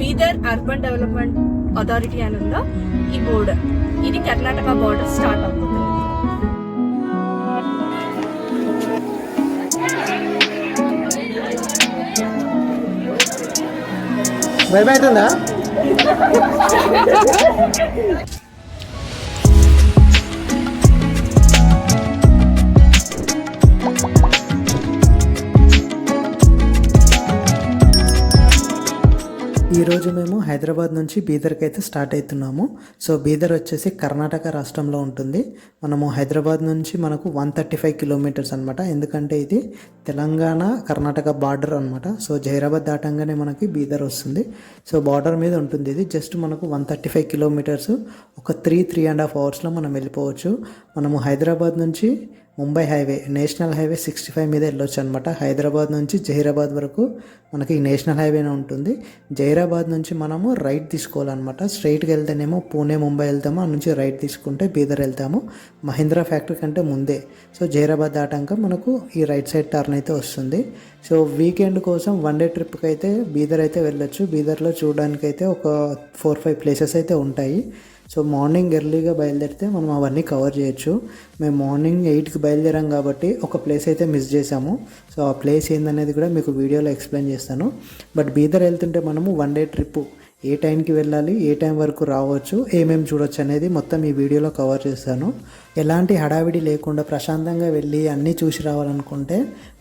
Bidar urban development authority అని ఉందా ఈ బోర్డర్, ఇది కర్ణాటక బార్డర్ స్టార్ట్ అవుతుంది. భయపడుతుందా? ఈరోజు మేము హైదరాబాద్ నుంచి బీదర్కి అయితే స్టార్ట్ అవుతున్నాము. సో బీదర్ వచ్చేసి కర్ణాటక రాష్ట్రంలో ఉంటుంది. మనము హైదరాబాద్ నుంచి మనకు 135 కిలోమీటర్స్ అనమాట. ఎందుకంటే ఇది తెలంగాణ కర్ణాటక బార్డర్ అనమాట. సో జైరాబాద్ దాటంగానే మనకి బీదర్ వస్తుంది. సో బార్డర్ మీద ఉంటుంది ఇది. జస్ట్ మనకు 135 కిలోమీటర్స్ ఒక 3.5 అవర్స్లో మనం వెళ్ళిపోవచ్చు. మనము హైదరాబాద్ నుంచి ముంబై హైవే, నేషనల్ హైవే 65 మీద వెళ్ళొచ్చు అనమాట. హైదరాబాద్ నుంచి జహీరాబాద్ వరకు మనకి నేషనల్ హైవేనే ఉంటుంది. జహీరాబాద్ నుంచి మనము రైట్ తీసుకోవాలన్నమాట. స్ట్రైట్కి వెళ్తేనేమో పూణే ముంబై వెళ్తాము, ఆ నుంచి రైట్ తీసుకుంటే బీదర్ వెళ్తాము. మహీంద్రా ఫ్యాక్టరీ కంటే ముందే. సో జహీరాబాద్ దాటాక మనకు ఈ రైట్ సైడ్ టర్న్ అయితే వస్తుంది. సో వీకెండ్ కోసం 1 డే ట్రిప్కి అయితే బీదర్ అయితే వెళ్ళొచ్చు. బీదర్లో చూడడానికి అయితే ఒక 4-5 ప్లేసెస్ అయితే ఉంటాయి. సో మార్నింగ్ ఎర్లీగా బయలుదేరితే మనం అవన్నీ కవర్ చేయొచ్చు. మేము మార్నింగ్ 8కి బయలుదేరాం కాబట్టి ఒక ప్లేస్ అయితే మిస్ చేసాము. సో ఆ ప్లేస్ ఏందనేది కూడా మీకు వీడియోలో ఎక్స్ప్లెయిన్ చేస్తాను. బట్ బీదర్ వెళ్తుంటే మనము 1 డే ట్రిప్ ఏ టైంకి వెళ్ళాలి, ఏ టైం వరకు రావచ్చు, ఏమేమి చూడొచ్చు అనేది మొత్తం ఈ వీడియోలో కవర్ చేస్తాను. ఎలాంటి హడావిడి లేకుండా ప్రశాంతంగా వెళ్ళి అన్నీ చూసి రావాలనుకుంటే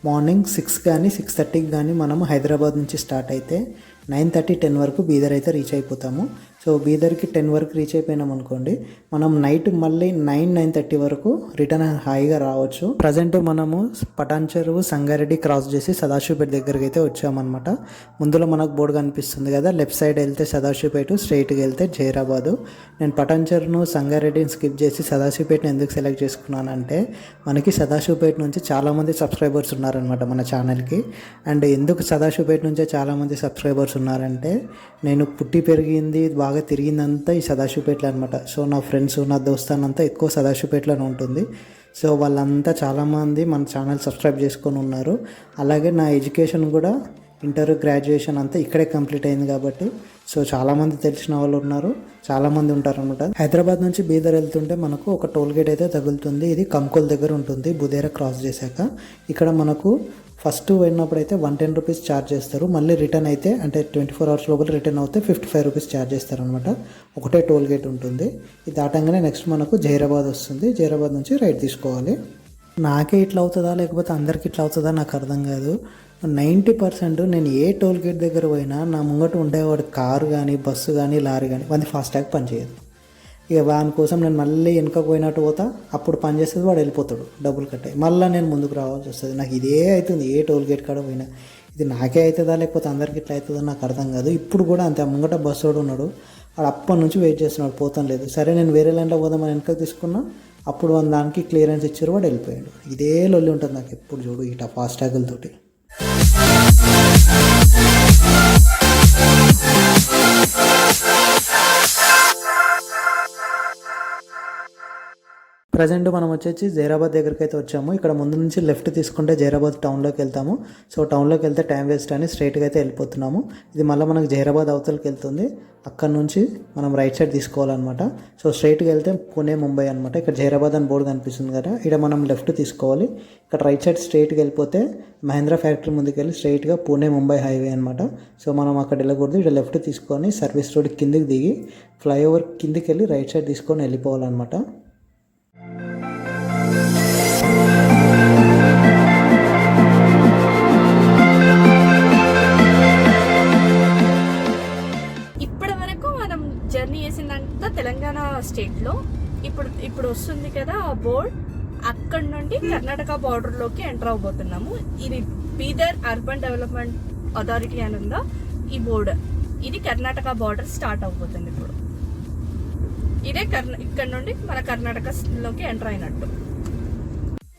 మార్నింగ్ 6 కానీ 6:30కి కానీ మనము హైదరాబాద్ నుంచి స్టార్ట్ అయితే 9:30-10 వరకు బీదర్ అయితే రీచ్ అయిపోతాము. సో బీదర్కి 10 వరకు రీచ్ అయిపోయినాం అనుకోండి, మనం నైట్ మళ్ళీ 9-9:30 వరకు రిటర్న్ హాయిగా రావచ్చు. ప్రజెంట్ మనము పటాన్ చెరువు, సంగారెడ్డి క్రాస్ చేసి సదాశివపేట దగ్గరికి అయితే వచ్చామన్నమాట. ముందులో మనకు బోర్డు కనిపిస్తుంది కదా, లెఫ్ట్ సైడ్ వెళ్తే సదాశివపేట, స్ట్రైట్గా వెళ్తే జైరాబాదు. నేను పటాన్ చెరువును, సంగారెడ్డిని స్కిప్ చేసి సదాశివపేటను ఎందుకు సెలెక్ట్ చేసుకున్నానంటే, మనకి సదాశివపేట నుంచి చాలామంది సబ్స్క్రైబర్స్ ఉన్నారనమాట మన ఛానల్కి. అండ్ ఎందుకు సదాశివపేట నుంచే చాలామంది సబ్స్క్రైబర్స్ ఉన్నారంటే, నేను పుట్టి పెరిగింది బాగా తిరిగిందంతా ఈ సదాశివపేటలో అనమాట. సో నా ఫ్రెండ్స్, నా దోస్తానంతా ఎక్కువ సదాశివపేటలోనే ఉంటుంది. సో వాళ్ళంతా చాలామంది మన ఛానల్ సబ్స్క్రైబ్ చేసుకొని ఉన్నారు. అలాగే నా ఎడ్యుకేషన్ కూడా ఇంటర్, గ్రాడ్యుయేషన్ అంతా ఇక్కడే కంప్లీట్ అయింది కాబట్టి సో చాలామంది తెలిసిన వాళ్ళు ఉన్నారు, చాలామంది ఉంటారనమాట. హైదరాబాద్ నుంచి బీదర్ వెళ్తుంటే మనకు ఒక టోల్ గేట్ అయితే తగులుతుంది. ఇది కంకోల్ దగ్గర ఉంటుంది. బుదేరా క్రాస్ చేశాక ఇక్కడ మనకు ఫస్ట్ వెళ్ళినప్పుడైతే 110 రూపీస్ ఛార్జ్ చేస్తారు. మళ్ళీ రిటర్న్ అయితే అంటే 24 అవర్స్ లోపల రిటర్న్ అవుతే 55 రూపీస్ ఛార్జ్ చేస్తారు అనమాట. ఒకటే టోల్ గేట్ ఉంటుంది. ఇది దాటంగానే నెక్స్ట్ మనకు జహీరాబాద్ వస్తుంది. జహీరాబాద్ నుంచి రైట్ తీసుకోవాలి. నాకే ఇట్లా అవుతుందా లేకపోతే అందరికి ఇట్లా అవుతుందా నాకు అర్థం కాదు. 90% నేను ఏ టోల్ గేట్ దగ్గర పోయినా నా ముంగట ఉండేవాడు కారు కానీ, బస్సు కానీ, లారీ కానీ వాడి ఫాస్టాగ్ పనిచేయదు. ఇక వాని కోసం నేను మళ్ళీ వెనుకకు పోయినట్టు పోతా, అప్పుడు పని చేస్తుంది, వాడు వెళ్ళిపోతాడు డబ్బులు కట్టాయి. మళ్ళీ నేను ముందుకు రావాల్సి వస్తుంది. నాకు ఇదే అవుతుంది ఏ టోల్ గేట్ కాడ పోయినా. ఇది నాకే అవుతుందా లేకపోతే అందరికి ఇట్లా అవుతుందో నాకు అర్థం కాదు. ఇప్పుడు కూడా అంతే, ముంగట బస్సు వాడు ఉన్నాడు, వాడు అప్పటి నుంచి వెయిట్ చేస్తున్నాడు, పోతాం లేదు. సరే నేను వేరే లైన్లో పోదామని వెనకకు తీసుకున్నా, అప్పుడు దానికి క్లియరెన్స్ ఇచ్చారు, వాడు వెళ్ళిపోయాడు. ఇదే లొల్లి ఉంటుంది నాకు ఎప్పుడు చూడు ఇట్లా ఫాస్టాగులతోటి. ప్రజెంట్ మనం వచ్చేసి జైరాబాద్ దగ్గరికి అయితే వచ్చాము. ఇక్కడ ముందు నుంచి లెఫ్ట్ తీసుకుంటే జైరాబాద్ టౌన్లోకి వెళ్తాము. సో టౌన్లోకి వెళ్తే టైం వేస్ట్ అని స్ట్రైట్గా అయితే వెళ్ళిపోతున్నాము. ఇది మళ్ళీ మనకు జైరాబాద్ అవతలకి వెళ్తుంది. అక్కడ నుంచి మనం రైట్ సైడ్ తీసుకోవాలన్నమాట. సో స్ట్రైట్గా వెళ్తే పూణే ముంబై అనమాట. ఇక్కడ జైరాబాద్ అని బోర్డు కనిపిస్తుంది కదా, ఇక్కడ మనం లెఫ్ట్ తీసుకోవాలి. ఇక్కడ రైట్ సైడ్ స్ట్రైట్గా వెళ్ళిపోతే మహీంద్రా ఫ్యాక్టరీ ముందుకు వెళ్ళి స్ట్రైట్గా పూణే ముంబై హైవే అనమాట. సో మనం అక్కడ వెళ్ళకూడదు, ఇక్కడ లెఫ్ట్ తీసుకొని సర్వీస్ రోడ్ కిందికి దిగి ఫ్లైఓవర్ కిందికి వెళ్ళి రైట్ సైడ్ తీసుకొని వెళ్ళిపోవాలన్నమాట. జర్నీ చేసిందంతా తెలంగాణ స్టేట్లో. ఇప్పుడు వస్తుంది కదా ఆ బోర్డ్, అక్కడ నుండి కర్ణాటక బార్డర్లోకి ఎంటర్ అవబోతున్నాము. ఇది బీదర్ అర్బన్ డెవలప్మెంట్ అథారిటీ అని ఉందా ఈ బోర్డర్, ఇది కర్ణాటక బార్డర్ స్టార్ట్ అవబోతుంది. ఇప్పుడు ఇదే ఇక్కడ నుండి మన కర్ణాటకలోకి ఎంటర్ అయినట్టు.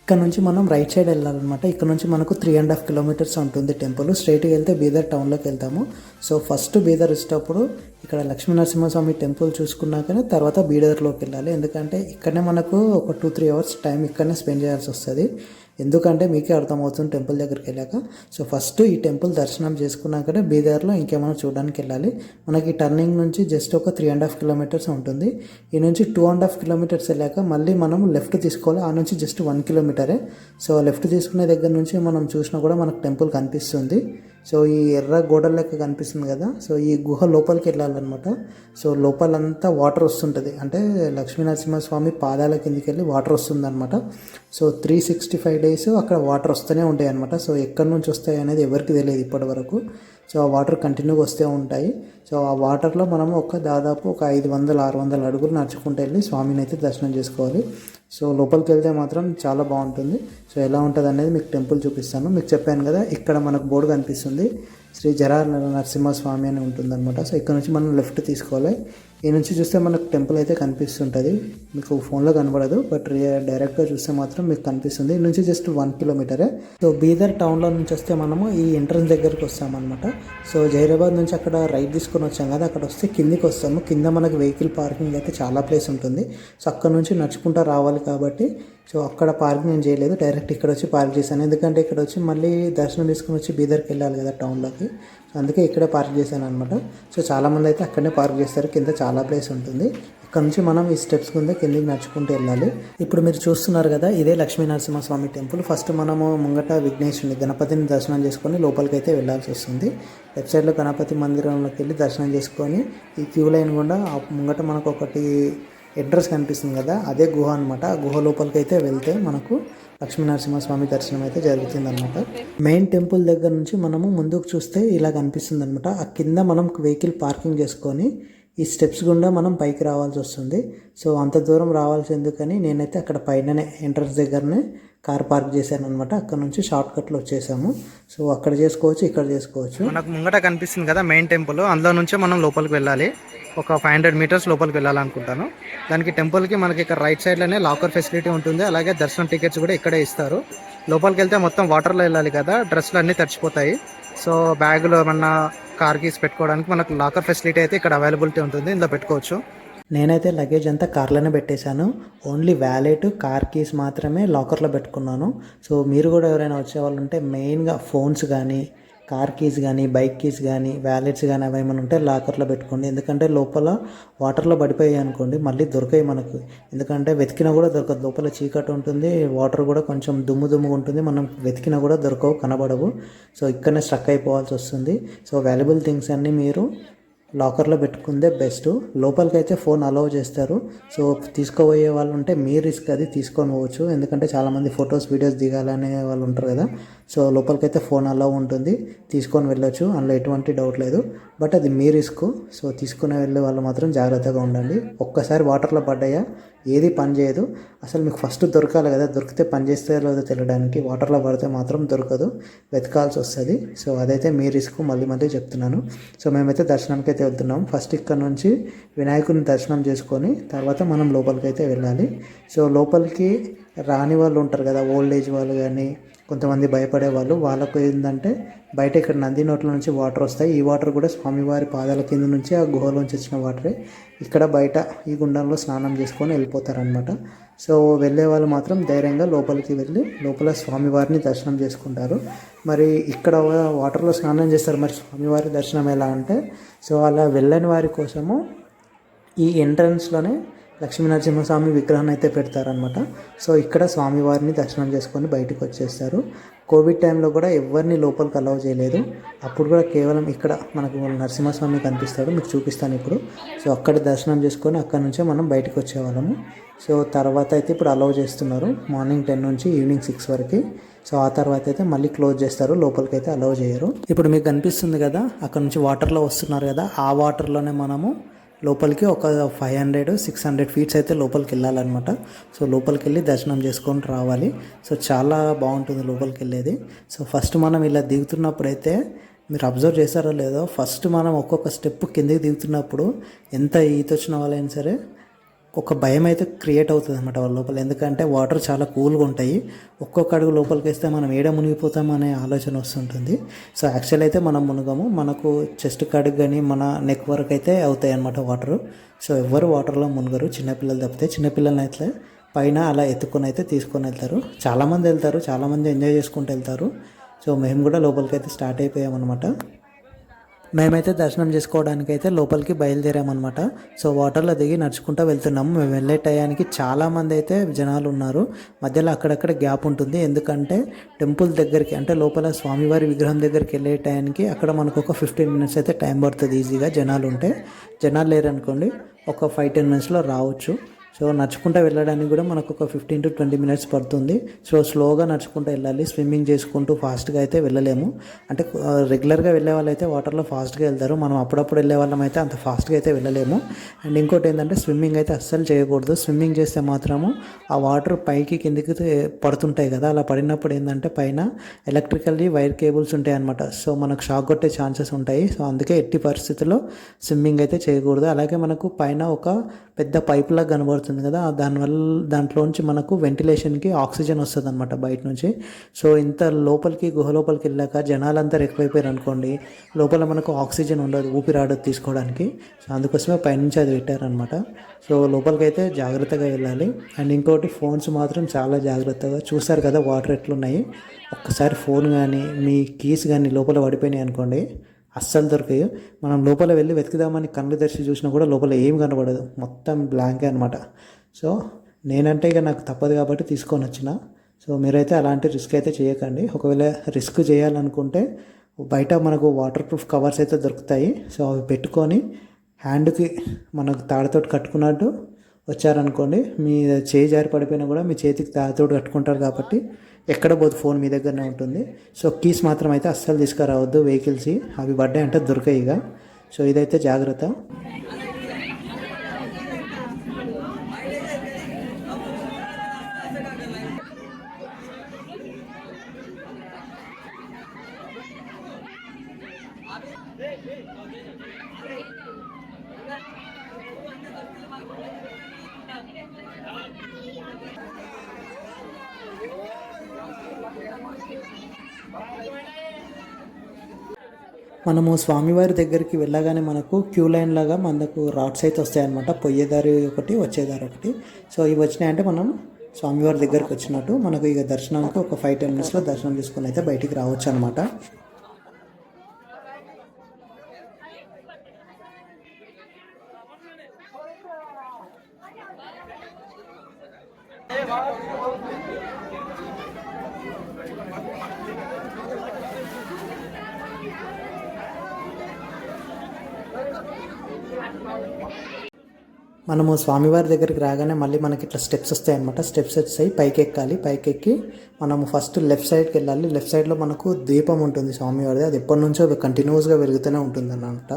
ఇక్కడ నుంచి మనం రైట్ సైడ్ వెళ్ళాలన్నమాట. ఇక్కడ నుంచి మనకు 3.5 కిలోమీటర్స్ ఉంటుంది టెంపుల్. స్ట్రైట్గా వెళ్తే బీదర్ టౌన్లోకి వెళ్తాము. సో ఫస్ట్ బీదర్ వచ్చేటప్పుడు ఇక్కడ లక్ష్మీ నరసింహస్వామి టెంపుల్ చూసుకున్నాకనే తర్వాత బీదర్లోకి వెళ్ళాలి. ఎందుకంటే ఇక్కడనే మనకు ఒక 2-3 అవర్స్ టైం ఇక్కడనే స్పెండ్ చేయాల్సి వస్తుంది. ఎందుకంటే మీకే అర్థమవుతుంది టెంపుల్ దగ్గరికి వెళ్ళాక. సో ఫస్ట్ ఈ టెంపుల్ దర్శనం చేసుకున్నాకనే బీదర్లో ఇంకేమైనా చూడడానికి వెళ్ళాలి. మనకి టర్నింగ్ నుంచి జస్ట్ ఒక 3.5 కిలోమీటర్స్ ఉంటుంది. ఈ నుంచి 2.5 కిలోమీటర్స్ వెళ్ళాక మళ్ళీ మనం లెఫ్ట్ తీసుకోవాలి. ఆ నుంచి జస్ట్ 1 కిలోమీటరే. సో లెఫ్ట్ తీసుకునే దగ్గర నుంచి మనం చూసినా కూడా మనకు టెంపుల్ కనిపిస్తుంది. సో ఈ ఎర్ర గోడల లెక్క కనిపిస్తుంది కదా, సో ఈ గుహ లోపలికి వెళ్ళాలన్నమాట. సో లోపలంతా వాటర్ వస్తుంటుంది, అంటే లక్ష్మీనరసింహస్వామి పాదాల కిందికి వెళ్ళి వాటర్ వస్తుంది అనమాట. సో 365 days అక్కడ వాటర్ వస్తూనే ఉంటాయి అనమాట. సో ఎక్కడి నుంచి వస్తాయి అనేది ఎవరికి తెలియదు ఇప్పటి వరకు. సో ఆ వాటర్ కంటిన్యూగా వస్తూ ఉంటాయి. సో ఆ వాటర్లో మనము దాదాపు ఒక 500-600 అడుగులు నడుచుకుంటూ వెళ్ళి స్వామిని అయితే దర్శనం చేసుకోవాలి. సో లోపలికి వెళ్తే మాత్రం చాలా బాగుంటుంది. సో ఎలా ఉంటుంది అనేది మీకు టెంపుల్ చూపిస్తాను. మీకు చెప్పాను కదా, ఇక్కడ మనకు బోర్డు కనిపిస్తుంది, శ్రీ జరా నరసింహస్వామి అని ఉంటుందన్నమాట. సో ఇక్కడ నుంచి మనం లెఫ్ట్ తీసుకోవాలి. ఈ నుంచి చూస్తే మనకు టెంపుల్ అయితే కనిపిస్తుంటుంది, మీకు ఫోన్లో కనబడదు, బట్ డైరెక్ట్గా చూస్తే మాత్రం మీకు కనిపిస్తుంది. ఈ నుంచి జస్ట్ 1 కిలోమీటరే. సో బీదర్ టౌన్లో నుంచి వస్తే మనము ఈ ఎంట్రన్స్ దగ్గరికి వస్తామన్నమాట. సో జైరాబాద్ నుంచి అక్కడ రైట్ తీసుకొని వచ్చాం కదా, అక్కడ వస్తే కిందికి వస్తాము. కింద మనకు వెహికల్ పార్కింగ్ అయితే చాలా ప్లేస్ ఉంటుంది. సో అక్కడ నుంచి నడుచుకుంటూ రావాలి కాబట్టి సో అక్కడ పార్క్ నేను చేయలేదు, డైరెక్ట్ ఇక్కడ వచ్చి పార్క్ చేశాను. ఎందుకంటే ఇక్కడ వచ్చి మళ్ళీ దర్శనం తీసుకుని వచ్చి బీదర్కి వెళ్ళాలి కదా టౌన్లోకి, సో అందుకే ఇక్కడే పార్క్ చేశాను అనమాట. సో చాలామంది అయితే అక్కడనే పార్క్ చేస్తారు, కింద చాలా ప్లేస్ ఉంటుంది. ఇక్కడ నుంచి మనం ఈ స్టెప్స్ కింద కిందికి నడుచుకుంటూ వెళ్ళాలి. ఇప్పుడు మీరు చూస్తున్నారు కదా, ఇదే లక్ష్మీనరసింహస్వామి టెంపుల్. ఫస్ట్ మనము ముంగట విఘ్నేశ్వరుని గణపతిని దర్శనం చేసుకొని లోపలికి అయితే వెళ్ళాల్సి వస్తుంది. లెఫ్ట్ సైడ్లో గణపతి మందిరంలోకి వెళ్ళి దర్శనం చేసుకొని ఈ క్యూ లైన్ కూడా ముంగట మనకు ఒకటి అడ్రస్ కనిపిస్తుంది కదా, అదే గుహ అనమాట. ఆ గుహ లోపలికి అయితే వెళ్తే మనకు లక్ష్మీనరసింహస్వామి దర్శనం అయితే జరుగుతుంది అనమాట. మెయిన్ టెంపుల్ దగ్గర నుంచి మనము ముందుకు చూస్తే ఇలా కనిపిస్తుంది అనమాట. ఆ కింద మనం వెహికల్ పార్కింగ్ చేసుకొని ఈ స్టెప్స్ గుండా మనం పైకి రావాల్సి వస్తుంది. సో అంత దూరం రావాల్సి ఎందుకని నేనైతే అక్కడ పైననే ఎంట్రన్స్ దగ్గరనే కార్ పార్క్ చేశాను అనమాట. అక్కడ నుంచి షార్ట్ కట్లో వచ్చేసాము. సో అక్కడ చేసుకోవచ్చు, ఇక్కడ చేసుకోవచ్చు. మనకు ముంగట కనిపిస్తుంది కదా మెయిన్ టెంపుల్, అందులో నుంచే మనం లోపలికి వెళ్ళాలి. ఒక 500 మీటర్స్ లోపలికి వెళ్ళాలనుకుంటాను. దానికి టెంపుల్కి మనకి ఇక్కడ రైట్ సైడ్లోనే లాకర్ ఫెసిలిటీ ఉంటుంది, అలాగే దర్శనం టికెట్స్ కూడా ఇక్కడే ఇస్తారు. లోపలికి వెళ్తే మొత్తం వాటర్లో వెళ్ళాలి కదా, డ్రెస్సులు అన్నీ తడిచిపోతాయి. సో బ్యాగులో ఏమన్నా కార్ కీస్ పెట్టుకోవడానికి మనకు లాకర్ ఫెసిలిటీ అయితే ఇక్కడ అవైలబిలిటీ ఉంటుంది, ఇందులో పెట్టుకోవచ్చు. నేనైతే లగేజ్ అంతా కార్లోనే పెట్టేశాను. ఓన్లీ వ్యాలెట్, కార్ కీస్ మాత్రమే లాకర్లో పెట్టుకున్నాను. సో మీరు కూడా ఎవరైనా వచ్చేవాళ్ళు ఉంటే మెయిన్గా ఫోన్స్ కానీ, కార్ కీస్ కానీ, బైక్ కీస్ కానీ, వ్యాలెట్స్ కానీ అవి ఏమైనా ఉంటే లాకర్లో పెట్టుకోండి. ఎందుకంటే లోపల వాటర్లో పడిపోయాయి అనుకోండి మళ్ళీ దొరకాయి మనకు. ఎందుకంటే వెతికినా కూడా దొరకదు, లోపల చీకటి ఉంటుంది, వాటర్ కూడా కొంచెం దుమ్ముగా ఉంటుంది, మనం వెతికినా కూడా దొరకవు, కనబడవు. సో ఇక్కడనే స్ట్రక్ అయిపోవాల్సి వస్తుంది. సో వాల్యుబుల్ థింగ్స్ అన్నీ మీరు లాకర్లో పెట్టుకుందే బెస్ట్. లోపలికి అయితే ఫోన్ అలౌ చేస్తారు. సో తీసుకోబోయే వాళ్ళు ఉంటే మీ రిస్క్, అది తీసుకొని పోవచ్చు. ఎందుకంటే చాలామంది ఫొటోస్ వీడియోస్ దిగాలనే వాళ్ళు ఉంటారు కదా. సో లోపలికి అయితే ఫోన్ అలౌ ఉంటుంది, తీసుకొని వెళ్ళొచ్చు, అందులో ఎటువంటి డౌట్ లేదు. బట్ అది మీ రిస్క్. సో తీసుకుని వెళ్ళే వాళ్ళు మాత్రం జాగ్రత్తగా ఉండండి. ఒక్కసారి వాటర్లో పడ్డాయా ఏది పని చేయదు. అసలు మీకు ఫస్ట్ దొరకాలి కదా, దొరికితే పని చేస్తే లేదో తెలియడానికి. వాటర్లో పడితే మాత్రం దొరకదు, వెతకాల్సి వస్తుంది. సో అదైతే మీ రిస్క్, మళ్ళీ చెప్తున్నాను. సో మేమైతే దర్శనానికి అయితే వెళ్తున్నాం. ఫస్ట్ ఇక్కడ నుంచి వినాయకుని దర్శనం చేసుకొని తర్వాత మనం లోపలికి అయితే వెళ్ళాలి. సో లోపలికి రాని వాళ్ళు ఉంటారు కదా, ఓల్డ్ ఏజ్ వాళ్ళు కానీ, కొంతమంది భయపడే వాళ్ళు, వాళ్ళకు ఏంటంటే బయట ఇక్కడ నంది నోట్ల నుంచి వాటర్ వస్తాయి. ఈ వాటర్ కూడా స్వామివారి పాదాల కింద నుంచి ఆ గుహలోంచి వచ్చిన వాటరే. ఇక్కడ బయట ఈ గుండంలో స్నానం చేసుకొని వెళ్ళిపోతారనమాట. సో వెళ్ళే వాళ్ళు మాత్రం ధైర్యంగా లోపలికి వెళ్ళి లోపల స్వామివారిని దర్శనం చేసుకుంటారు. మరి ఇక్కడ వాటర్లో స్నానం చేస్తారు, మరి స్వామివారి దర్శనం ఎలా అంటే, సో అలా వెళ్ళని వారి కోసము ఈ ఎంట్రన్స్లోనే లక్ష్మీనరసింహస్వామి విగ్రహాన్ని అయితే పెడతారనమాట. సో ఇక్కడ స్వామివారిని దర్శనం చేసుకొని బయటకు వచ్చేస్తారు. కోవిడ్ టైంలో కూడా ఎవరిని లోపలికి అలౌ చేయలేదు. అప్పుడు కూడా కేవలం ఇక్కడ మనకు నరసింహస్వామి కనిపిస్తాడు, మీకు చూపిస్తాను ఇప్పుడు. సో అక్కడ దర్శనం చేసుకొని అక్కడ నుంచే మనం బయటకు వచ్చేవాళ్ళము. సో తర్వాత అయితే ఇప్పుడు అలౌ చేస్తున్నారు మార్నింగ్ 10 నుంచి ఈవినింగ్ 6 వరకు. సో ఆ తర్వాత అయితే మళ్ళీ క్లోజ్ చేస్తారు, లోపలికి అయితే అలౌ చేయరు. ఇప్పుడు మీకు కనిపిస్తుంది కదా, అక్కడ నుంచి వాటర్లో వస్తున్నారు కదా, ఆ వాటర్లోనే మనము లోపలికి ఒక 500-600 ఫీట్స్ అయితే లోపలికి వెళ్ళాలన్నమాట. సో లోపలికి వెళ్ళి దర్శనం చేసుకొని రావాలి. సో చాలా బాగుంటుంది లోపలికి వెళ్ళేది. సో ఫస్ట్ మనం ఇలా దిగుతున్నప్పుడు అయితే మీరు అబ్జర్వ్ చేశారో లేదో, ఫస్ట్ మనం ఒక్కొక్క స్టెప్ కిందకి దిగుతున్నప్పుడు ఎంత ఈత వచ్చిన వాళ్ళైనా సరే ఒక భయం అయితే క్రియేట్ అవుతుంది అనమాట వాళ్ళ లోపల. ఎందుకంటే వాటర్ చాలా కూల్గా ఉంటాయి. ఒక్కొక్క అడుగు లోపలికి వేస్తే మనం ఏడ మునిగిపోతాం అనే ఆలోచన వస్తుంటుంది. సో యాక్చువల్ అయితే మనం మునగము, మనకు చెస్ట్ కాడికి కానీ మన నెక్ వరకు అయితే అవుతాయి అన్నమాట వాటర్. సో ఎవరు వాటర్లో మునగరు, చిన్నపిల్లలు తప్పితే. చిన్నపిల్లల్ని అయితే పైన అలా ఎత్తుకొని అయితే తీసుకొని వెళ్తారు. చాలామంది వెళ్తారు, చాలామంది ఎంజాయ్ చేసుకుంటూ వెళ్తారు. సో మేము కూడా లోపలికి అయితే స్టార్ట్ అయిపోయామన్నమాట. మేమైతే దర్శనం చేసుకోవడానికి అయితే లోపలికి బయలుదేరామన్నమాట. సో వాటర్లో దిగి నడుచుకుంటూ వెళ్తున్నాము. మేము వెళ్ళే టయానికి చాలామంది అయితే జనాలు ఉన్నారు. మధ్యలో అక్కడక్కడ గ్యాప్ ఉంటుంది, ఎందుకంటే టెంపుల్ దగ్గరికి అంటే లోపల స్వామివారి విగ్రహం దగ్గరికి వెళ్ళే టయానికి అక్కడ మనకు ఒక 15 మినిట్స్ అయితే టైం పడుతుంది ఈజీగా. జనాలు ఉంటే, జనాలు లేరనుకోండి ఒక 5-10 మినిట్స్లో రావచ్చు. సో నడుచుకుంటూ వెళ్ళడానికి కూడా మనకు ఒక 15 to 20 మినిట్స్ పడుతుంది. సో స్లోగా నడుచుకుంటూ వెళ్ళాలి, స్విమ్మింగ్ చేసుకుంటూ ఫాస్ట్గా అయితే వెళ్ళలేము. అంటే రెగ్యులర్గా వెళ్ళే వాళ్ళు అయితే వాటర్లో ఫాస్ట్గా వెళ్తారు, మనం అప్పుడప్పుడు వెళ్ళే వాళ్ళం అయితే అంత ఫాస్ట్గా అయితే వెళ్ళలేము. అండ్ ఇంకోటి ఏంటంటే స్విమ్మింగ్ అయితే అస్సలు చేయకూడదు. స్విమ్మింగ్ చేస్తే మాత్రము ఆ వాటర్ పైకి కిందికి పడుతుంటాయి కదా, అలా పడినప్పుడు ఏంటంటే పైన ఎలక్ట్రికల్లీ వైర్ కేబుల్స్ ఉంటాయి అన్నమాట. సో మనకు షాక్ కొట్టే ఛాన్సెస్ ఉంటాయి. సో అందుకే ఎట్టి పరిస్థితుల్లో స్విమ్మింగ్ అయితే చేయకూడదు. అలాగే మనకు పైన ఒక పెద్ద పైప్ లాగా కనబడుతుంది కదా, దానివల్ల దాంట్లోంచి మనకు వెంటిలేషన్కి ఆక్సిజన్ వస్తుంది అనమాట బయట నుంచి. సో ఇంత లోపలికి గుహ లోపలికి వెళ్ళాక జనాలంతా ఎక్కువైపోయారు అనుకోండి, లోపల మనకు ఆక్సిజన్ ఉండదు, ఊపిరాడదు తీసుకోవడానికి. సో అందుకోసమే పైనుంచి అది పెట్టారనమాట. సో లోపలికి అయితే జాగ్రత్తగా వెళ్ళాలి. అండ్ ఇంకోటి ఫోన్స్ మాత్రం చాలా జాగ్రత్తగా, చూస్తారు కదా వాటర్ ఎట్లున్నాయి, ఒక్కసారి ఫోన్ కానీ మీ కీస్ కానీ లోపల పడిపోయినాయి అనుకోండి అస్సలు దొరికాయి. మనం లోపల వెళ్ళి వెతికిదామని కళ్ళు తెరిచి చూసినా కూడా లోపల ఏం కనబడదు, మొత్తం బ్లాంకే అనమాట. సో నేనంటే ఇక నాకు తప్పదు కాబట్టి తీసుకొని వచ్చిన. సో మీరైతే అలాంటి రిస్క్ అయితే చేయకండి. ఒకవేళ రిస్క్ చేయాలనుకుంటే బయట మనకు వాటర్ ప్రూఫ్ కవర్స్ అయితే దొరుకుతాయి. సో అవి పెట్టుకొని హ్యాండ్కి మనకు తాడుతోటి కట్టుకున్నట్టు వచ్చారనుకోండి, మీ చేయి జారి పడిపోయినా కూడా మీ చేతికి తాడుతోటి కట్టుకుంటారు కాబట్టి ఎక్కడ పోదు, ఫోన్ మీ దగ్గరనే ఉంటుంది. సో కీస్ మాత్రం అయితే అస్సలు తీసుకురావద్దు వెహికల్స్, అవి పడ్డాయి అంటే దొరకాయి ఇక. సో ఇదైతే జాగ్రత్త. మనము స్వామివారి దగ్గరికి వెళ్ళగానే మనకు క్యూ లైన్ లాగా మనకు రాడ్స్ అయితే వస్తాయన్నమాట, పోయేదారి ఒకటి వచ్చేదారి ఒకటి. సో ఇవి వచ్చినాయంటే మనం స్వామివారి దగ్గరికి వచ్చినట్టు. మనకు ఇక దర్శనానికి ఒక 5-10 మినిట్స్లో దర్శనం తీసుకుని అయితే బయటికి రావచ్చు అనమాట. మనము స్వామివారి దగ్గరికి రాగానే మళ్ళీ మనకి ఇట్లా స్టెప్స్ వస్తాయి అనమాట. స్టెప్స్ వచ్చాయి, పైకి ఎక్కాలి. పైకి ఎక్కి మనము ఫస్ట్ లెఫ్ట్ సైడ్కి వెళ్ళాలి. లెఫ్ట్ సైడ్లో మనకు దీపం ఉంటుంది స్వామివారిది, అది ఎప్పటి నుంచో కంటిన్యూస్గా వెలుగుతూనే ఉంటుంది అన్నమాట.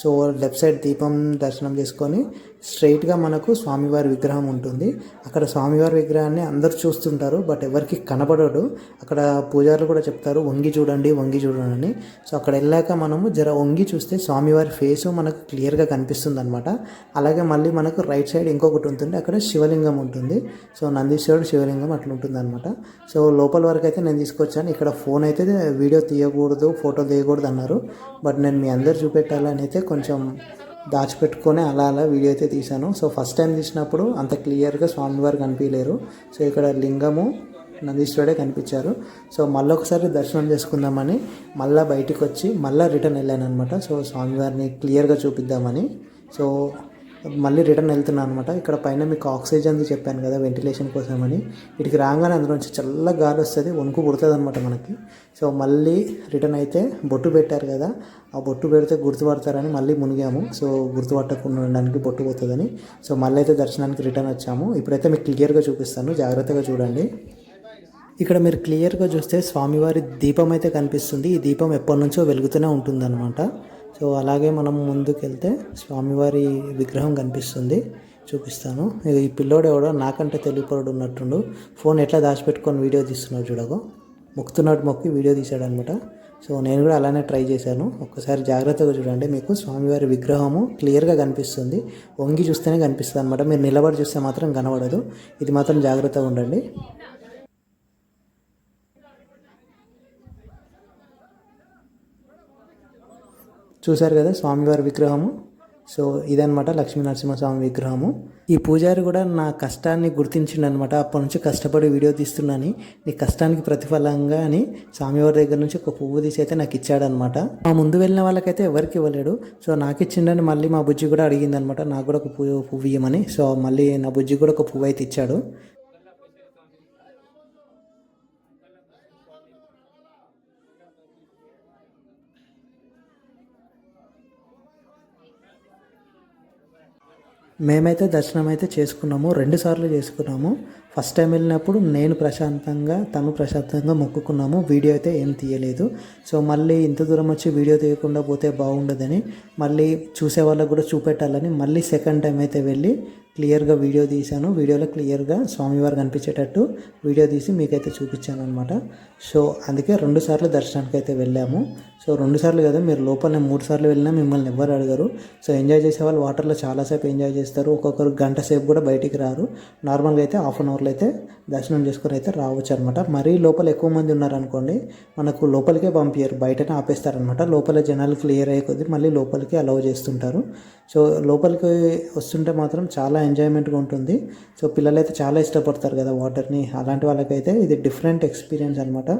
సో లెఫ్ట్ సైడ్ దీపం దర్శనం చేసుకొని స్ట్రైట్గా మనకు స్వామివారి విగ్రహం ఉంటుంది. అక్కడ స్వామివారి విగ్రహాన్ని అందరూ చూస్తుంటారు, బట్ ఎవరికి కనబడడు. అక్కడ పూజారులు కూడా చెప్తారు వంగి చూడండి, వంగి చూడండి అని. సో అక్కడ వెళ్ళాక మనము జర వంగి చూస్తే స్వామివారి ఫేసు మనకు క్లియర్గా కనిపిస్తుంది అనమాట. అలాగే మళ్ళీ మనకు రైట్ సైడ్ ఇంకొకటి ఉంటుంది, అక్కడ శివలింగం ఉంటుంది. సో నందీశ్వరుడు శివలింగం అట్లా ఉంటుంది అనమాట. సో లోపల వరకు అయితే నేను తీసుకొచ్చాను. ఇక్కడ ఫోన్ అయితే వీడియో తీయకూడదు, ఫోటో తీయకూడదు అన్నారు, బట్ నేను మీ అందరు చూపెట్టాలని అయితే కొంచెం దాచిపెట్టుకొని అలా అలా వీడియో అయితే తీశాను. సో ఫస్ట్ టైం తీసినప్పుడు అంత క్లియర్గా స్వామివారు కనిపించలేరు. సో ఇక్కడ లింగము నందీశ్వరుడే కనిపించారు. సో మళ్ళీ ఒకసారి దర్శనం చేసుకుందామని మళ్ళీ బయటికి వచ్చి మళ్ళీ రిటర్న్ వెళ్ళాను అనమాట. సో స్వామివారిని క్లియర్గా చూపిద్దామని. సో మళ్ళీ రిటర్న్ వెళ్తున్నాను అనమాట. ఇక్కడ పైన మీకు ఆక్సిజన్ది చెప్పాను కదా వెంటిలేషన్ కోసమని, వీటికి రాగానే అందులోంచి చల్ల గాలి వస్తుంది, వణుకు పుడుతుంది అనమాట మనకి. సో మళ్ళీ రిటర్న్ అయితే బొట్టు పెట్టారు కదా, ఆ బొట్టు పెడితే గుర్తుపడతారని మళ్ళీ మునిగాము. సో గుర్తుపట్టకుండా ఉండడానికి బొట్టు పోతుందని. సో మళ్ళీ అయితే దర్శనానికి రిటర్న్ వచ్చాము. ఇప్పుడైతే మీకు క్లియర్గా చూపిస్తాను, జాగ్రత్తగా చూడండి. ఇక్కడ మీరు క్లియర్గా చూస్తే స్వామివారి దీపం అయితే కనిపిస్తుంది. ఈ దీపం ఎప్పటి నుంచో వెలుగుతూనే ఉంటుందన్నమాట. సో అలాగే మనం ముందుకు వెళ్తే స్వామివారి విగ్రహం కనిపిస్తుంది, చూపిస్తాను. ఈ పిల్లోడు ఎవడో నాకంటే తెలియపడు ఉన్నట్టుండు, ఫోన్ ఎట్లా దాచిపెట్టుకొని వీడియో తీస్తున్నాడు చూడగో, మొక్కుతున్నాడు, మొక్కి వీడియో తీశాడు అనమాట. సో నేను కూడా అలానే ట్రై చేశాను. ఒక్కసారి జాగ్రత్తగా చూడండి, మీకు స్వామివారి విగ్రహము క్లియర్గా కనిపిస్తుంది. వంగి చూస్తేనే కనిపిస్తుంది అనమాట, మీరు నిలబడి చూస్తే మాత్రం కనబడదు. ఇది మాత్రం జాగ్రత్తగా ఉండండి. చూశారు కదా స్వామివారి విగ్రహము. సో ఇదనమాట లక్ష్మీ నరసింహస్వామి విగ్రహము. ఈ పూజారి కూడా నా కష్టాన్ని గుర్తించిండు అనమాట. అప్పటి నుంచి కష్టపడి వీడియో తీస్తున్నాని, నీ కష్టానికి ప్రతిఫలంగా అని స్వామివారి దగ్గర నుంచి ఒక పువ్వు తీసి అయితే నాకు ఇచ్చాడనమాట. మా ముందు వెళ్ళిన వాళ్ళకైతే ఎవరికి ఇవ్వలేడు. సో నాకు ఇచ్చిండని మళ్ళీ మా బుజ్జి కూడా అడిగింది అనమాట, నాకు కూడా ఒక పువ్వు ఇవ్వమని. సో మళ్ళీ నా బుజ్జి కూడా ఒక పువ్వు అయితే ఇచ్చాడు. మేమైతే దర్శనం అయితే చేసుకున్నాము, 2 సార్లు చేసుకున్నాము. ఫస్ట్ టైం వెళ్ళినప్పుడు నేను ప్రశాంతంగా, తను ప్రశాంతంగా మొక్కుకున్నాము. వీడియో అయితే ఏం తీయలేదు. సో మళ్ళీ ఇంత దూరం వచ్చి వీడియో తీయకుండా పోతే బాగుండదని, మళ్ళీ చూసే వాళ్ళకు కూడా చూపెట్టాలని మళ్ళీ సెకండ్ టైం అయితే వెళ్ళి క్లియర్గా వీడియో తీశాను. వీడియోలో క్లియర్గా స్వామివారు కనిపించేటట్టు వీడియో తీసి మీకైతే చూపించాను అనమాట. సో అందుకే 2 సార్లు దర్శనానికి అయితే వెళ్ళాము. సో 2 సార్లు కదా, మీరు లోపల 3 సార్లు వెళ్ళినా మిమ్మల్ని ఎవరు అడగరు. సో ఎంజాయ్ చేసే వాళ్ళు వాటర్లో చాలాసేపు ఎంజాయ్ చేస్తారు. ఒక్కొక్కరు గంట సేపు కూడా బయటికి రారు. నార్మల్గా అయితే హాఫ్ అన్ అవర్లో అయితే దర్శనం చేసుకుని అయితే రావచ్చు అనమాట. మరీ లోపల ఎక్కువ మంది ఉన్నారనుకోండి, మనకు లోపలికే పంపించారు, బయటనే ఆపేస్తారనమాట. లోపల జనాలు క్లియర్ అయ్యే కొద్దీ మళ్ళీ లోపలికి అలౌ చేస్తుంటారు. సో లోపలికి వస్తుంటే మాత్రం చాలా ఎంజాయ్మెంట్గా ఉంటుంది. సో పిల్లలైతే చాలా ఇష్టపడతారు కదా వాటర్ని, అలాంటి వాళ్ళకైతే ఇది డిఫరెంట్ ఎక్స్పీరియన్స్ అనమాట.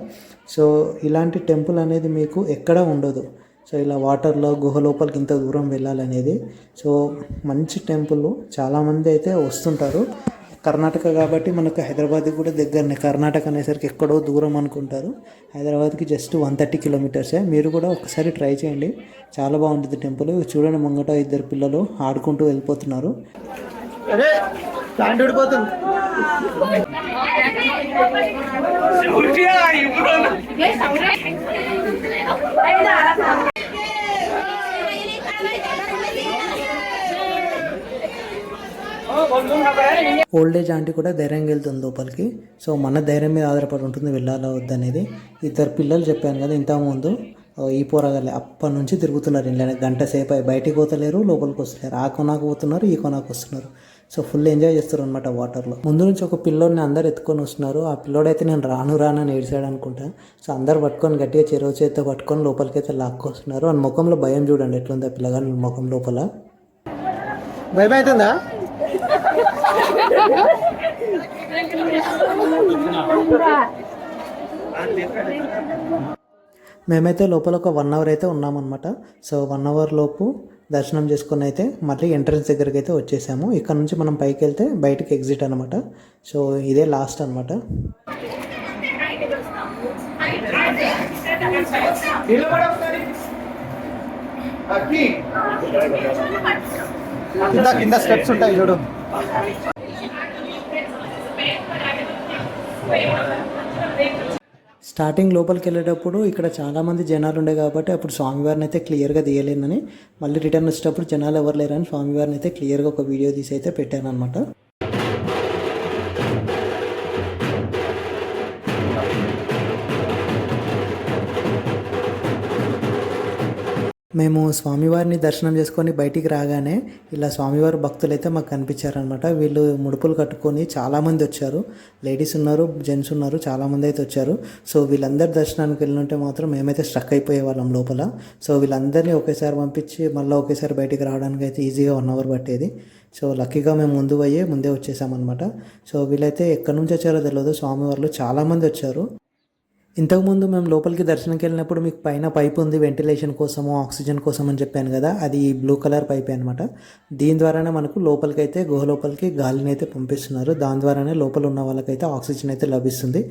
సో ఇలాంటి టెంపుల్ అనేది మీకు ఎక్కడా ఉండదు. సో ఇలా వాటర్లో గుహ లోపలికి ఇంత దూరం వెళ్ళాలనేది. సో మంచి టెంపుల్, చాలామంది అయితే వస్తుంటారు. కర్ణాటక కాబట్టి మనకు హైదరాబాద్కి కూడా దగ్గరనే. కర్ణాటక అనేసరికి ఎక్కడో దూరం అనుకుంటారు, హైదరాబాద్కి జస్ట్ 130 కిలోమీటర్సే. మీరు కూడా ఒకసారి ట్రై చేయండి, చాలా బాగుంటుంది టెంపుల్. చూడండి, ముంగట 2 పిల్లలు ఆడుకుంటూ వెళ్ళిపోతున్నారు. ఓల్డ్ ఏజ్ ఆంటీ కూడా ధైర్యంగా వెళ్తుంది లోపలికి. సో మన ధైర్యం మీద ఆధారపడి ఉంటుంది వెళ్ళాలా వద్దనేది. 2 పిల్లలు చెప్పాను కదా ఇంతకుముందు, ఈ పోరగాలే అప్పటి నుంచి తిరుగుతున్నారు ఇంట్లోనే. గంట సేపు బయటికి పోతలేరు, లోపలికి వస్తలేరు. ఆ కొనాకు పోతున్నారు, ఈ కొనాకు వస్తున్నారు. సో ఫుల్ ఎంజాయ్ చేస్తారు అనమాట వాటర్లో. ముందు నుంచి ఒక పిల్లోడిని అందరు ఎత్తుకొని వస్తున్నారు. ఆ పిల్లోడైతే నేను రానని ఏడ్చాడు అనుకుంటా. సో అందరు పట్టుకొని గట్టిగా చెరువు చేత పట్టుకొని లోపలికి అయితే లాక్కొస్తున్నారు. ఆ ముఖంలో భయం చూడండి ఎట్లుంది ఆ పిల్లగాని ముఖం లోపల. భయం అవుతుందా? మేమైతే లోపల ఒక 1 అవర్ అయితే ఉన్నామన్నమాట. సో 1 అవర్ లోపు దర్శనం చేసుకుని అయితే మళ్ళీ ఎంట్రన్స్ దగ్గరికి అయితే వచ్చేసాము. ఇక్కడ నుంచి మనం పైకి వెళ్తే బయటకి ఎగ్జిట్ అనమాట. సో ఇదే లాస్ట్ అనమాట. కింద స్టెప్స్ ఉంటాయి చూడు. స్టార్టింగ్ లోపలికి వెళ్ళేటప్పుడు ఇక్కడ చాలామంది జనాలు ఉండే కాబట్టి అప్పుడు స్వామివారిని అయితే క్లియర్గా తీయలేనని, మళ్ళీ రిటర్న్ వచ్చేటప్పుడు జనాలు ఎవరు లేరని స్వామివారిని అయితే క్లియర్గా ఒక వీడియో తీసి అయితే పెట్టాను అనమాట. మేము స్వామివారిని దర్శనం చేసుకొని బయటికి రాగానే ఇలా స్వామివారి భక్తులు అయితే మాకు కనిపించారనమాట. వీళ్ళు ముడుపులు కట్టుకొని చాలామంది వచ్చారు. లేడీస్ ఉన్నారు, జెంట్స్ ఉన్నారు, చాలామంది అయితే వచ్చారు. సో వీళ్ళందరి దర్శనానికి వెళ్ళినట్టే మాత్రం మేమైతే స్ట్రక్ అయిపోయే వాళ్ళం లోపల. సో వీళ్ళందరినీ ఒకేసారి పంపించి మళ్ళీ ఒకేసారి బయటికి రావడానికి అయితే ఈజీగా 1 అవర్ పట్టేది. సో లక్కీగా మేము ముందే వచ్చేసామన్నమాట. సో వీళ్ళైతే ఎక్కడి నుంచి వచ్చారో తెలియదు, స్వామివార్లు చాలామంది వచ్చారు. ఇంతకుముందు మేము లోపలికి దర్శనంకి వెళ్ళినప్పుడు మీకు పైన పైప్ ఉంది వెంటిలేషన్ కోసము, ఆక్సిజన్ కోసం అని చెప్పాను కదా, అది బ్లూ కలర్ పైప్ అనమాట. దీని ద్వారానే మనకు లోపలికి అయితే గుహ లోపలికి గాలిని అయితే పంపిస్తున్నారు. దాని ద్వారానే లోపల ఉన్న వాళ్ళకైతే ఆక్సిజన్ అయితే లభిస్తుంది.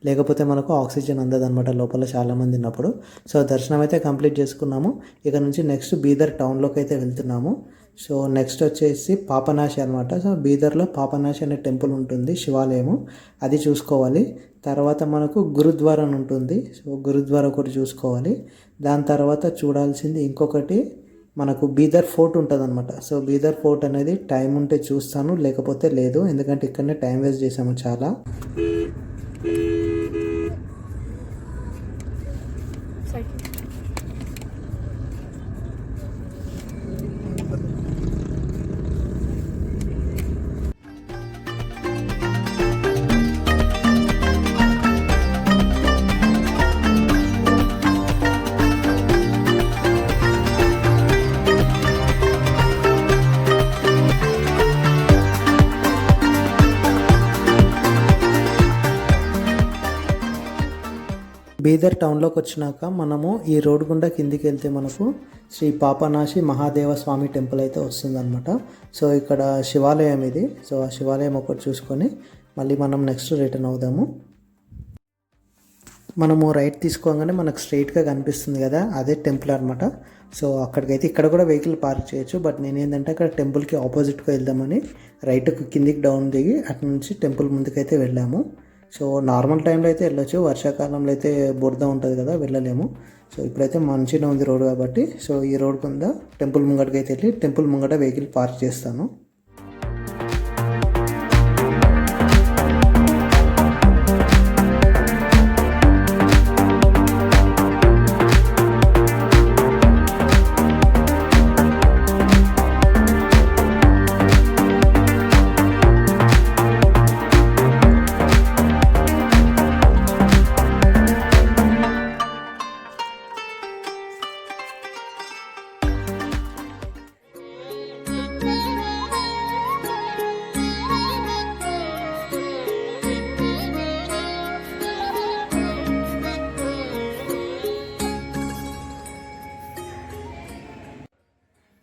లేకపోతే మనకు ఆక్సిజన్ అందదన్నమాట లోపల చాలామంది ఉన్నప్పుడు. సో దర్శనం అయితే కంప్లీట్ చేసుకున్నాము. ఇక నుంచి నెక్స్ట్ బీదర్ టౌన్లోకి అయితే వెళ్తున్నాము. సో నెక్స్ట్ వచ్చేసి పాపనాశి అనమాట. సో బీదర్లో పాపనాశి అనే టెంపుల్ ఉంటుంది, శివాలయము, అది చూసుకోవాలి. తర్వాత మనకు గురుద్వారా ఉంటుంది. సో గురుద్వారా ఒకటి చూసుకోవాలి. దాని తర్వాత చూడాల్సింది ఇంకొకటి మనకు బీదర్ ఫోర్ట్ ఉంటుంది అనమాట. సో బీదర్ ఫోర్ట్ అనేది టైం ఉంటే చూస్తాను, లేకపోతే లేదు, ఎందుకంటే ఇక్కడనే టైం వేస్ట్ చేసాము చాలా. బీదర్ టౌన్లోకి వచ్చినాక మనము ఈ రోడ్ గుండా కిందికి వెళ్తే మనకు శ్రీ పాపనాశి మహాదేవ స్వామి టెంపుల్ అయితే వస్తుందన్నమాట. సో ఇక్కడ శివాలయం ఇది. సో ఆ శివాలయం ఒకటి చూసుకొని మళ్ళీ మనం నెక్స్ట్ రిటర్న్ అవుదాము. మనము రైట్ తీసుకోగానే మనకు స్ట్రైట్గా కనిపిస్తుంది కదా, అదే టెంపుల్ అనమాట. సో అక్కడికైతే ఇక్కడ కూడా వెహికల్ పార్క్ చేయొచ్చు. బట్ నేను ఏంటంటే అక్కడ టెంపుల్కి ఆపోజిట్గా వెళ్దామని రైట్కి కిందికి డౌన్ దిగి అటు నుంచి టెంపుల్ ముందుకైతే వెళ్ళాము. సో నార్మల్ టైంలో అయితే వెళ్ళొచ్చు, వర్షాకాలంలో అయితే బురద ఉంటుంది కదా, వెళ్ళలేము. సో ఇప్పుడైతే మంచిగా ఉంది రోడ్ కాబట్టి సో ఈ రోడ్ కింద టెంపుల్ ముంగటికి అయితే వెళ్ళి టెంపుల్ ముంగట వెహికల్ పార్క్ చేస్తాను.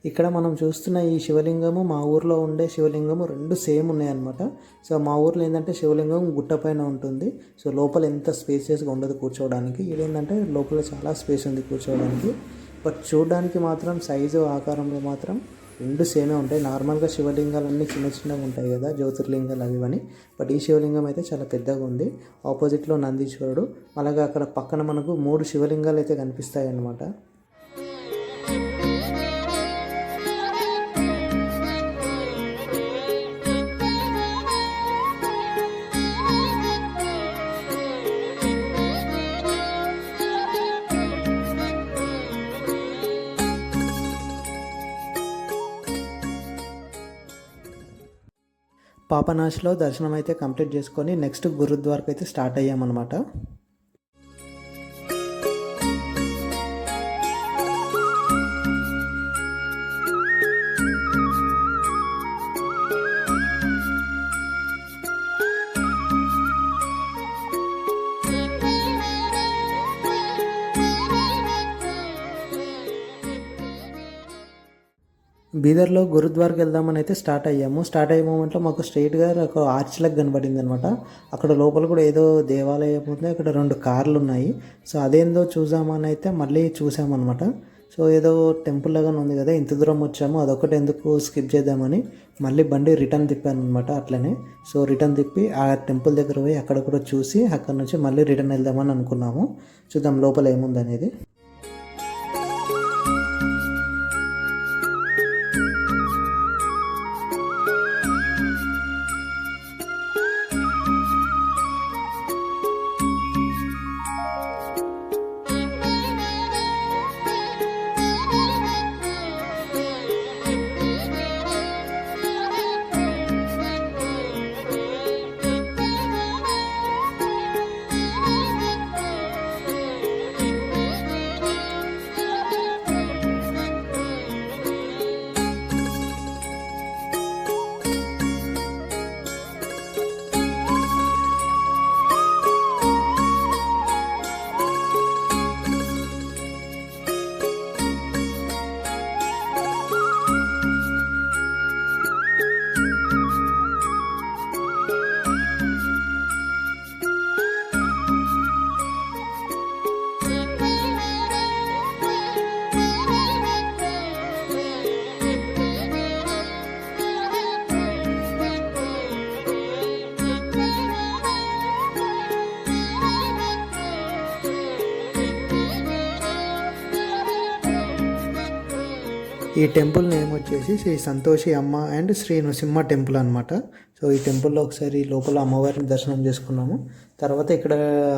ఇక్కడ మనం చూస్తున్న ఈ శివలింగము మా ఊర్లో ఉండే శివలింగము రెండు సేమ్ ఉన్నాయన్నమాట. సో మా ఊర్లో ఏంటంటే శివలింగం గుట్ట పైన ఉంటుంది. సో లోపల ఎంత స్పేసియస్గా ఉండదు కూర్చోవడానికి. ఇదేంటంటే లోపల చాలా స్పేస్ ఉంది కూర్చోవడానికి. బట్ చూడడానికి మాత్రం సైజు ఆకారంలో మాత్రం రెండు సేమే ఉంటాయి. నార్మల్గా శివలింగాలన్నీ చిన్న చిన్నగా ఉంటాయి కదా, జ్యోతిర్లింగాలు అవి అని. బట్ ఈ శివలింగం అయితే చాలా పెద్దగా ఉంది. ఆపోజిట్లో నందీశ్వరుడు, అలాగే అక్కడ పక్కన మనకు 3 శివలింగాలు అయితే కనిపిస్తాయి అన్నమాట. పాపనాశిలో దర్శనం అయితే కంప్లీట్ చేసుకొని నెక్స్ట్ గురుద్వారకు అయితే స్టార్ట్ అయ్యామన్నమాట. బీదర్లో గురుద్వార్కి వెళ్దామని అయితే స్టార్ట్ అయ్యాము. స్టార్ట్ అయ్యే మూమెంట్లో మాకు స్ట్రైట్గా ఒక ఆర్చ్ లాగా కనబడింది అనమాట. అక్కడ లోపల కూడా ఏదో దేవాలయం ఉంది, అక్కడ 2 కార్లు ఉన్నాయి. సో అదేందో చూసామని అయితే మళ్ళీ చూసామన్నమాట. సో ఏదో టెంపుల్ లాగా ఉంది కదా, ఇంత దూరం వచ్చాము, అదొకటి ఎందుకు స్కిప్ చేద్దామని మళ్ళీ బండి రిటర్న్ తిప్పాను అనమాట. అట్లనే సో రిటర్న్ తిప్పి ఆ టెంపుల్ దగ్గర పోయి అక్కడ కూడా చూసి అక్కడ నుంచి మళ్ళీ రిటర్న్ వెళ్దామని అనుకున్నాము. చూద్దాం లోపల ఏముంది అనేది. ఈ టెంపుల్ నేమ్ వచ్చేసి శ్రీ సంతోషి అమ్మ అండ్ శ్రీ నృసింహ టెంపుల్ అనమాట. సో ఈ టెంపుల్లో ఒకసారి లోపల అమ్మవారిని దర్శనం చేసుకున్నాము. తర్వాత ఇక్కడ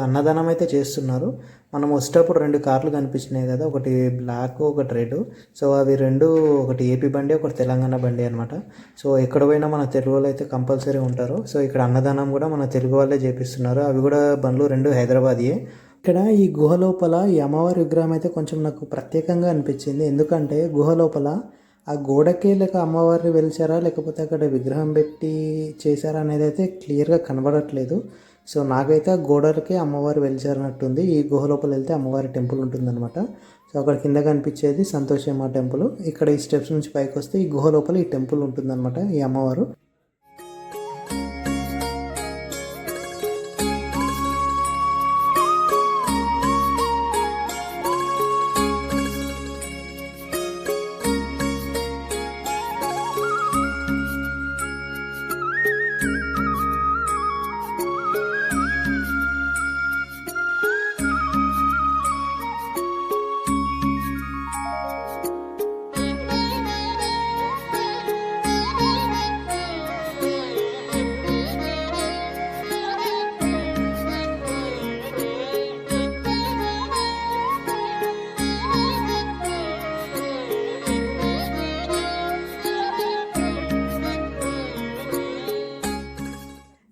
అన్నదానం అయితే చేస్తున్నారు. మనం వచ్చేటప్పుడు 2 కార్లు కనిపించినాయి కదా, ఒకటి బ్లాక్ ఒకటి రెడ్. సో అవి 2 ఒకటి ఏపీ బండి ఒకటి తెలంగాణ బండి అనమాట. సో ఎక్కడ పోయినా మన తెలుగు వాళ్ళు అయితే కంపల్సరీ ఉంటారు. సో ఇక్కడ అన్నదానం కూడా మన తెలుగు వాళ్ళే చేపిస్తున్నారు. అవి కూడా బండ్లు 2 హైదరాబాద్యే. ఇక్కడ ఈ గుహ లోపల ఈ అమ్మవారి విగ్రహం అయితే కొంచెం నాకు ప్రత్యేకంగా అనిపించింది. ఎందుకంటే గుహ లోపల ఆ గోడకే లేక అమ్మవారిని వెలిచారా లేకపోతే అక్కడ విగ్రహం పెట్టి చేశారా అనేది అయితే క్లియర్గా కనబడట్లేదు. సో నాకైతే గోడలకి అమ్మవారు వెలిచారన్నట్టుంది. ఈ గుహ లోపల వెళ్తే అమ్మవారి టెంపుల్ ఉంటుందన్నమాట. సో అక్కడ కింద కనిపించేది సంతోషమ్మ టెంపుల్. ఇక్కడ ఈ స్టెప్స్ నుంచి పైకి వస్తే ఈ గుహ లోపల ఈ టెంపుల్ ఉంటుందన్నమాట, ఈ అమ్మవారు.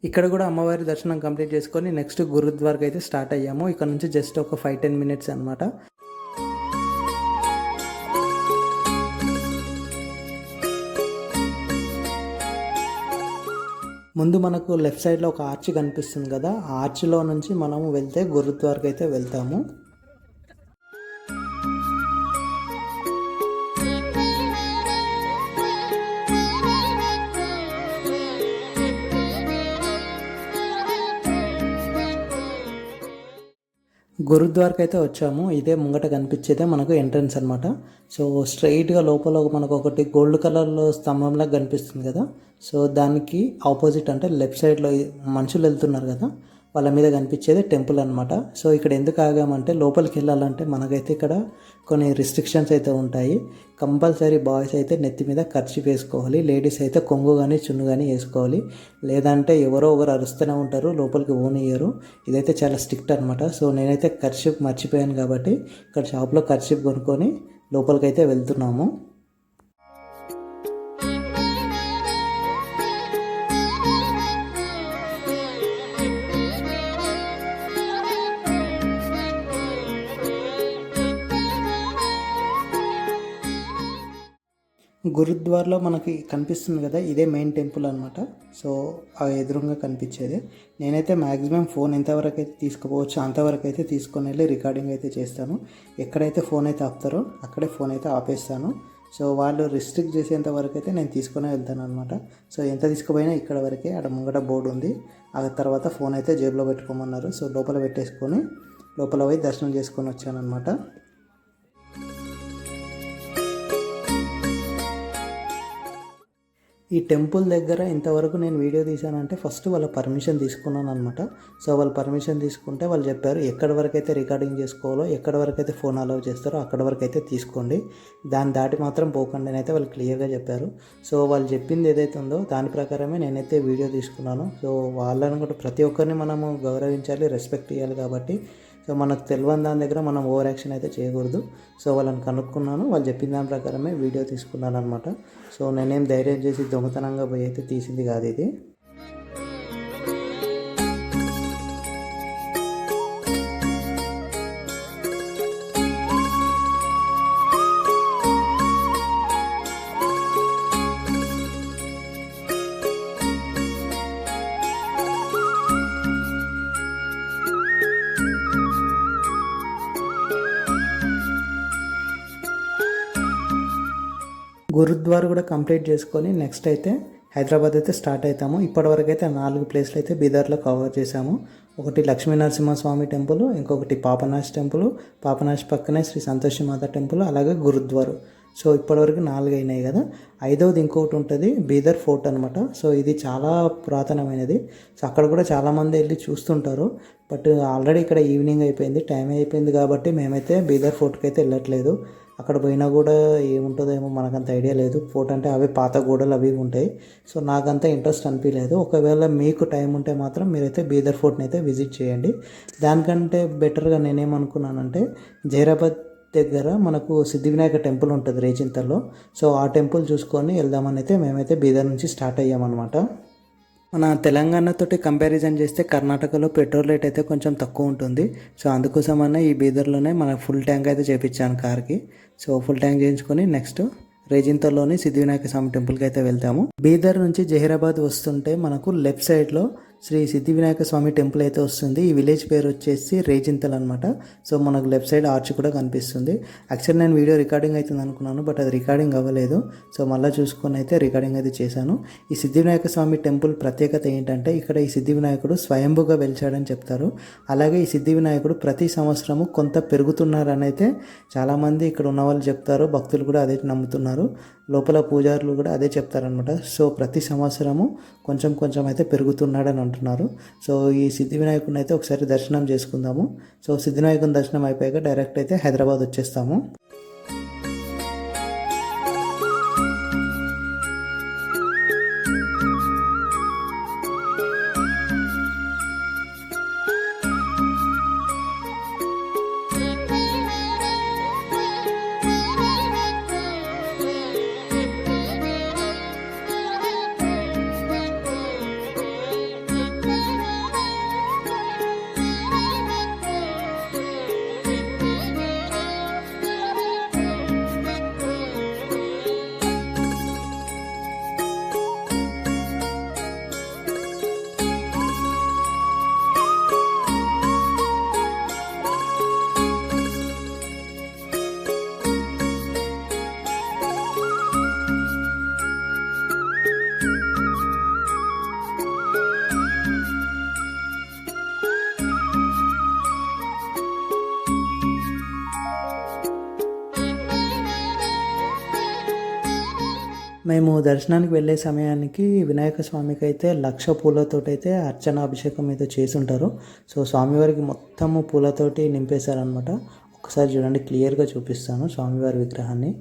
ఇక్కడ కూడా అమ్మవారి దర్శనం కంప్లీట్ చేసుకొని నెక్స్ట్ గురుద్వార్కి అయితే స్టార్ట్ అయ్యాము. ఇక్కడ నుంచి జస్ట్ ఒక 5-10 మినిట్స్ అనమాట. ముందు మనకు లెఫ్ట్ సైడ్లో ఒక ఆర్చ్ కనిపిస్తుంది కదా, ఆ ఆర్చ్లో నుంచి మనము వెళ్తే గురుద్వార్కి అయితే వెళ్తాము. గురుద్వార్కి అయితే వచ్చాము. ఇదే ముంగట కనిపించేదే మనకు ఎంట్రన్స్ అనమాట. సో స్ట్రైట్గా లోపల మనకు ఒకటి గోల్డ్ కలర్లో స్తంభంలాగా కనిపిస్తుంది కదా, సో దానికి ఆపోజిట్ అంటే లెఫ్ట్ సైడ్లో మనుషులు వెళ్తున్నారు కదా, వాళ్ళ మీద కనిపించేది టెంపుల్ అనమాట. సో ఇక్కడ ఎందుకు ఆగామంటే లోపలికి వెళ్ళాలంటే మనకైతే ఇక్కడ కొన్ని రిస్ట్రిక్షన్స్ అయితే ఉంటాయి. కంపల్సరీ బాయ్స్ అయితే నెత్తి మీద కర్చీఫ్ వేసుకోవాలి, లేడీస్ అయితే కొంగు కానీ చున్ను కానీ వేసుకోవాలి. లేదంటే ఎవరో ఒకరు అరుస్తూనే ఉంటారు, లోపలికి ఓనియ్యరు. ఇదైతే చాలా స్ట్రిక్ట్ అనమాట. సో నేనైతే కర్చీఫ్ మర్చిపోయాను కాబట్టి ఇక్కడ షాప్లో కర్చీఫ్ కొనుక్కొని లోపలికి అయితే వెళ్తున్నాము. గురుద్వార్లో మనకి కనిపిస్తుంది కదా, ఇదే మెయిన్ టెంపుల్ అనమాట. సో ఆ ఎదురుగా కనిపించేది. నేనైతే మ్యాక్సిమం ఫోన్ ఎంతవరకు అయితే తీసుకుపోవచ్చు అంతవరకు అయితే తీసుకొని వెళ్ళి రికార్డింగ్ అయితే చేస్తాను. ఎక్కడైతే ఫోన్ అయితే ఆపుతారో అక్కడే ఫోన్ అయితే ఆపేస్తాను. సో వాళ్ళు రిస్ట్రిక్ట్ చేసేంత వరకు అయితే నేను తీసుకునే వెళ్తాను అనమాట. సో ఎంత తీసుకుపోయినా ఇక్కడ వరకే, అక్కడ ముంగట బోర్డు ఉంది. ఆ తర్వాత ఫోన్ అయితే జేబులో పెట్టుకోమన్నారు. సో లోపల పెట్టేసుకొని లోపల పోయి దర్శనం చేసుకొని వచ్చాను అనమాట. ఈ టెంపుల్ దగ్గర ఇంతవరకు నేను వీడియో తీసానంటే ఫస్ట్ వాళ్ళ పర్మిషన్ తీసుకున్నాను అనమాట. సో వాళ్ళు పర్మిషన్ తీసుకుంటే వాళ్ళు చెప్పారు ఎక్కడి వరకు అయితే రికార్డింగ్ చేసుకోవాలో, ఎక్కడి వరకు అయితే ఫోన్ అలౌ చేస్తారో అక్కడి వరకు అయితే తీసుకోండి, దాన్ని దాటి మాత్రం పోకండి అని అయితే వాళ్ళు క్లియర్గా చెప్పారు. సో వాళ్ళు చెప్పింది ఏదైతే ఉందో దాని ప్రకారమే నేనైతే వీడియో తీసుకున్నాను. సో వాళ్ళని కూడా ప్రతి ఒక్కరిని మనము గౌరవించాలి, రెస్పెక్ట్ ఇవ్వాలి. కాబట్టి సో మనకు తెలియని దాని దగ్గర మనం ఓవర్ యాక్షన్ అయితే చేయకూడదు. సో వాళ్ళని కనుక్కున్నాను, వాళ్ళు చెప్పిన దాని ప్రకారమే వీడియో తీసుకున్నాను అనమాట. సో నేనేం ధైర్యం చేసి దొంగతనంగా పోయి అయితే తీసింది కాదు ఇది. గురుద్వార్ కూడా కంప్లీట్ చేసుకొని నెక్స్ట్ అయితే హైదరాబాద్ అయితే స్టార్ట్ అవుతాము. ఇప్పటివరకు అయితే 4 ప్లేస్లు అయితే బీదర్లో కవర్ చేసాము. ఒకటి లక్ష్మీ నరసింహస్వామి టెంపుల్, ఇంకొకటి పాపనాశ్ టెంపుల్, పాపనాశ్ పక్కనే శ్రీ సంతోషి మాత టెంపుల్, అలాగే గురుద్వారు. సో ఇప్పటివరకు 4 అయినాయి కదా. 5వది ఇంకొకటి ఉంటుంది, బీదర్ ఫోర్ట్ అనమాట. సో ఇది చాలా పురాతనమైనది. సో అక్కడ కూడా చాలామంది వెళ్ళి చూస్తుంటారు. బట్ ఆల్రెడీ ఇక్కడ ఈవినింగ్ అయిపోయింది, టైం అయిపోయింది కాబట్టి మేమైతే బీదర్ ఫోర్ట్కి అయితే వెళ్ళట్లేదు. అక్కడ పోయినా కూడా ఏముంటుందేమో మనకంత ఐడియా లేదు. ఫోర్ట్ అంటే అవి పాత గోడలు అవి ఉంటాయి. సో నాకంత ఇంట్రెస్ట్ అనిపించలేదు. ఒకవేళ మీకు టైం ఉంటే మాత్రం మీరైతే బీదర్ ఫోర్ట్ని అయితే విజిట్ చేయండి. దానికంటే బెటర్గా నేనేమనుకున్నానంటే జైరాబాద్ దగ్గర మనకు సిద్ధివినాయక టెంపుల్ ఉంటుంది రేచింతల్లో. సో ఆ టెంపుల్ చూసుకొని వెళ్దామని అయితే మేమైతే బీదర్ నుంచి స్టార్ట్ అయ్యామన్నమాట. మన తెలంగాణతోటి కంపారిజన్ చేస్తే కర్ణాటకలో పెట్రోల్ రేట్ అయితే కొంచెం తక్కువ ఉంటుంది. సో అందుకోసమన్నా ఈ బీదర్లోనే మన ఫుల్ ట్యాంక్ అయితే చేయించాను కార్కి. సో ఫుల్ ట్యాంక్ చేయించుకొని నెక్స్ట్ రేజింతలోని సిద్ధివినాయక స్వామి టెంపుల్కి అయితే వెళ్తాము. బీదర్ నుంచి జహీరాబాద్ వస్తుంటే మనకు లెఫ్ట్ సైడ్లో శ్రీ సిద్ధి వినాయక స్వామి టెంపుల్ అయితే వస్తుంది. ఈ విలేజ్ పేరు వచ్చేసి రేజింతల్ అనమాట. సో మనకు లెఫ్ట్ సైడ్ ఆర్చ్ కూడా కనిపిస్తుంది. యాక్చువల్లీ నేను వీడియో రికార్డింగ్ అవుతుంది అనుకున్నాను, బట్ అది రికార్డింగ్ అవ్వలేదు. సో మళ్ళీ చూసుకొని అయితే రికార్డింగ్ అయితే చేశాను. ఈ సిద్ధి వినాయక స్వామి టెంపుల్ ప్రత్యేకత ఏంటంటే ఇక్కడ ఈ సిద్ధి వినాయకుడు స్వయంభుగా వెలిచాడని చెప్తారు. అలాగే ఈ సిద్ధి వినాయకుడు ప్రతి సంవత్సరము కొంత పెరుగుతున్నారని అయితే చాలామంది ఇక్కడ ఉన్న వాళ్ళు చెప్తారు. భక్తులు కూడా అదే నమ్ముతున్నారు. లోపల పూజారులు కూడా అదే చెప్తారనమాట. సో ప్రతి సంవత్సరము కొంచెం కొంచెం అయితే పెరుగుతున్నాడని అంటున్నారు. సో ఈ సిద్ధి వినాయకుడిని అయితే ఒకసారి దర్శనం చేసుకుందాము. సో సిద్ధి వినాయకుని దర్శనం అయిపోయాక డైరెక్ట్ అయితే హైదరాబాద్ వచ్చేస్తాము. మేము దర్శనానికి వెళ్ళే సమయానికి వినాయక స్వామికి అయితే 1,00,000 పూలతోటైతే అర్చన అభిషేకం అయితే చేసి ఉంటారు. సో స్వామివారికి మొత్తము పూలతోటి నింపేశారనమాట. ఒకసారి చూడండి, క్లియర్గా చూపిస్తాను స్వామివారి విగ్రహాన్ని.